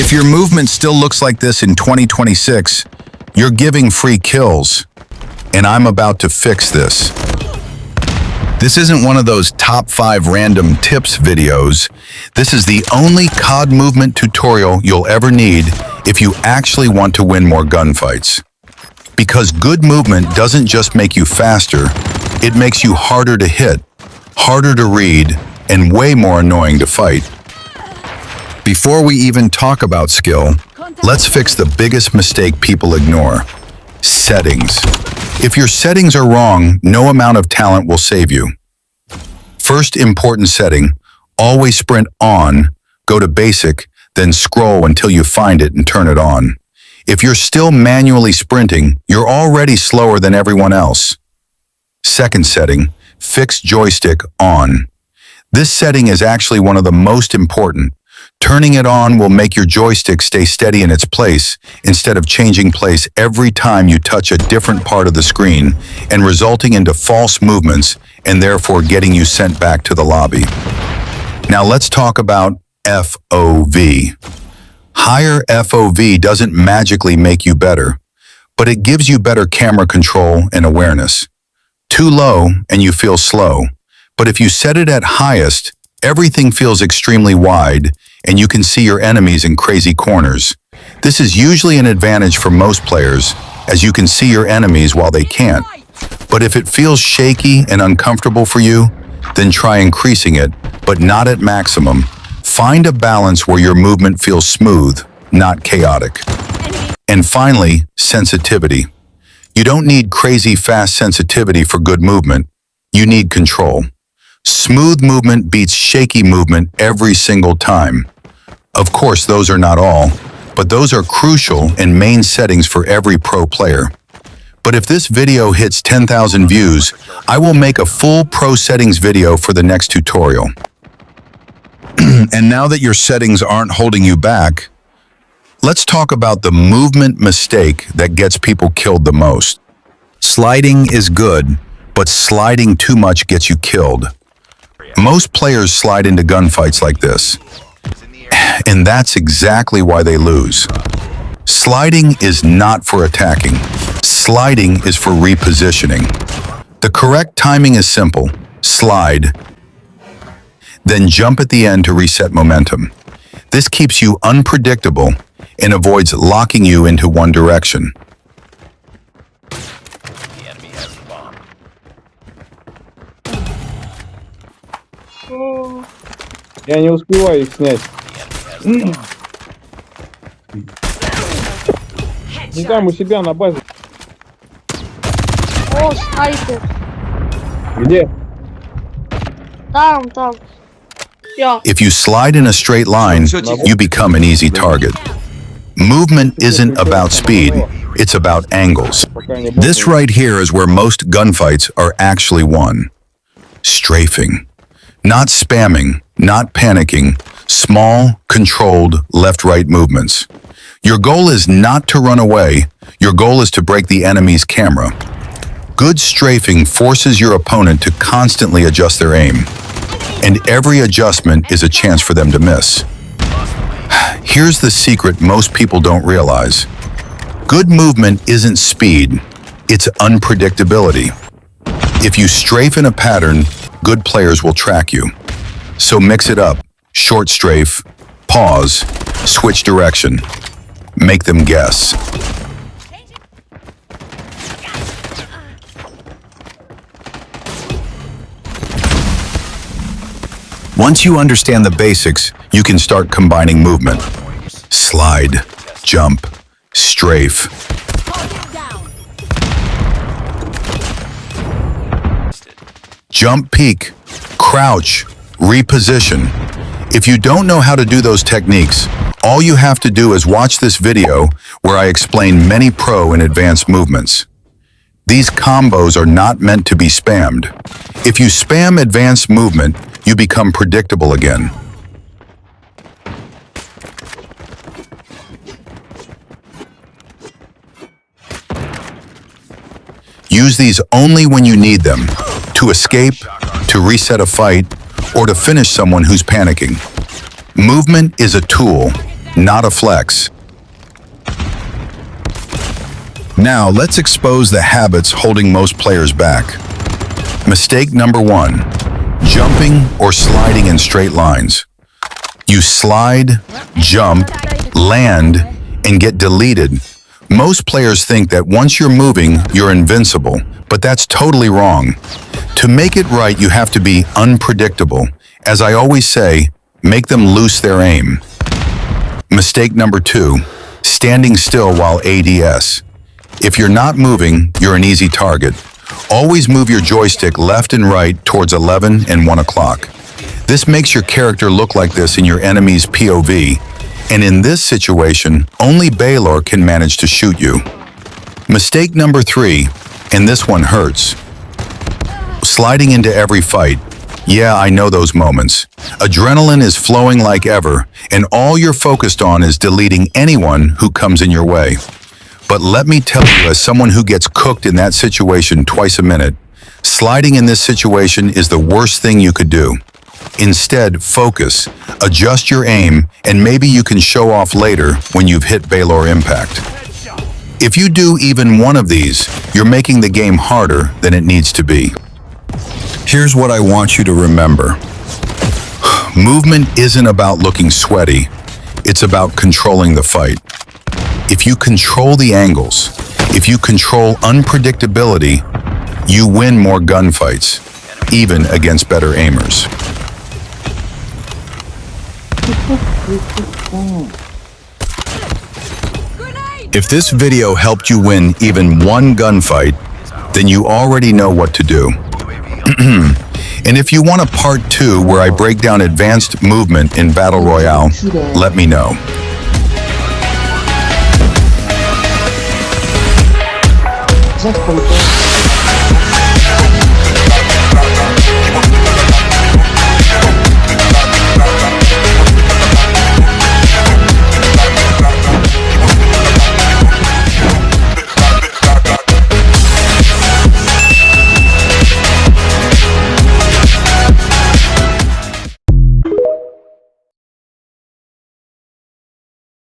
If your movement still looks like this in 2026, you're giving free kills, and I'm about to fix this. This isn't one of those top 5 random tips videos. This is the only COD movement tutorial you'll ever need if you actually want to win more gunfights. Because good movement doesn't just make you faster, it makes you harder to hit, harder to read, and way more annoying to fight. Before we even talk about skill, let's fix the biggest mistake people ignore: settings. If your settings are wrong, no amount of talent will save you. First important setting, always sprint on, go to basic, then scroll until you find it and turn it on. If you're still manually sprinting, you're already slower than everyone else. Second setting, fixed joystick on. This setting is actually one of the most important. Turning it on will make your joystick stay steady in its place instead of changing place every time you touch a different part of the screen and resulting into false movements and therefore getting you sent back to the lobby. Now let's talk about FOV. Higher FOV doesn't magically make you better, but it gives you better camera control and awareness. Too low and you feel slow, but if you set it at highest, everything feels extremely wide and you can see your enemies in crazy corners. This is usually an advantage for most players, as you can see your enemies while they can't. But if it feels shaky and uncomfortable for you, then try increasing it, but not at maximum. Find a balance where your movement feels smooth, not chaotic. And finally, sensitivity. You don't need crazy fast sensitivity for good movement. You need control. Smooth movement beats shaky movement every single time. Of course, those are not all, but those are crucial and main settings for every pro player. But if this video hits 10,000 views, I will make a full pro settings video for the next tutorial. And now that your settings aren't holding you back, let's talk about the movement mistake that gets people killed the most. Sliding is good, but sliding too much gets you killed. Most players slide into gunfights like this, and that's exactly why they lose. Sliding is not for attacking. Sliding is for repositioning. The correct timing is simple. Slide, then jump at the end to reset momentum. This keeps you unpredictable and avoids locking you into one direction. The enemy has the bomb. Я не успеваю их снять. The enemy has the bomb. Не там у себя на базе. О, снайпер. Где? Там. Всё. If you slide in a straight line, you become an easy target. Movement isn't about speed, it's about angles. This right here is where most gunfights are actually won. Strafing. Not spamming, not panicking, small, controlled left-right movements. Your goal is not to run away, your goal is to break the enemy's camera. Good strafing forces your opponent to constantly adjust their aim, and every adjustment is a chance for them to miss. Here's the secret most people don't realize. Good movement isn't speed, it's unpredictability. If you strafe in a pattern, good players will track you. So mix it up. Short strafe, pause, switch direction. Make them guess. Once you understand the basics, you can start combining movement. Slide, jump, strafe. Jump peek, crouch, reposition. If you don't know how to do those techniques, all you have to do is watch this video where I explain many pro and advanced movements. These combos are not meant to be spammed. If you spam advanced movement, you become predictable again. Use these only when you need them, to escape, to reset a fight, or to finish someone who's panicking. Movement is a tool, not a flex. Now, let's expose the habits holding most players back. Mistake number 1, jumping or sliding in straight lines. You slide, jump, land, and get deleted. Most players think that once you're moving, you're invincible, but that's totally wrong. To make it right, you have to be unpredictable. As I always say, make them loose their aim. Mistake number 2, standing still while ADS. If you're not moving, you're an easy target. Always move your joystick left and right towards 11 and 1 o'clock. This makes your character look like this in your enemy's POV, and in this situation, only Baylor can manage to shoot you. Mistake number 3, and this one hurts. Sliding into every fight. Yeah, I know those moments. Adrenaline is flowing like ever, and all you're focused on is deleting anyone who comes in your way. But let me tell you, as someone who gets cooked in that situation twice a minute, sliding in this situation is the worst thing you could do. Instead, focus, adjust your aim, and maybe you can show off later when you've hit Baylor Impact. If you do even one of these, you're making the game harder than it needs to be. Here's what I want you to remember. Movement isn't about looking sweaty. It's about controlling the fight. If you control the angles, if you control unpredictability, you win more gunfights, even against better aimers. If this video helped you win even one gunfight, then you already know what to do. And if you want a part 2 where I break down advanced movement in Battle Royale, let me know. Just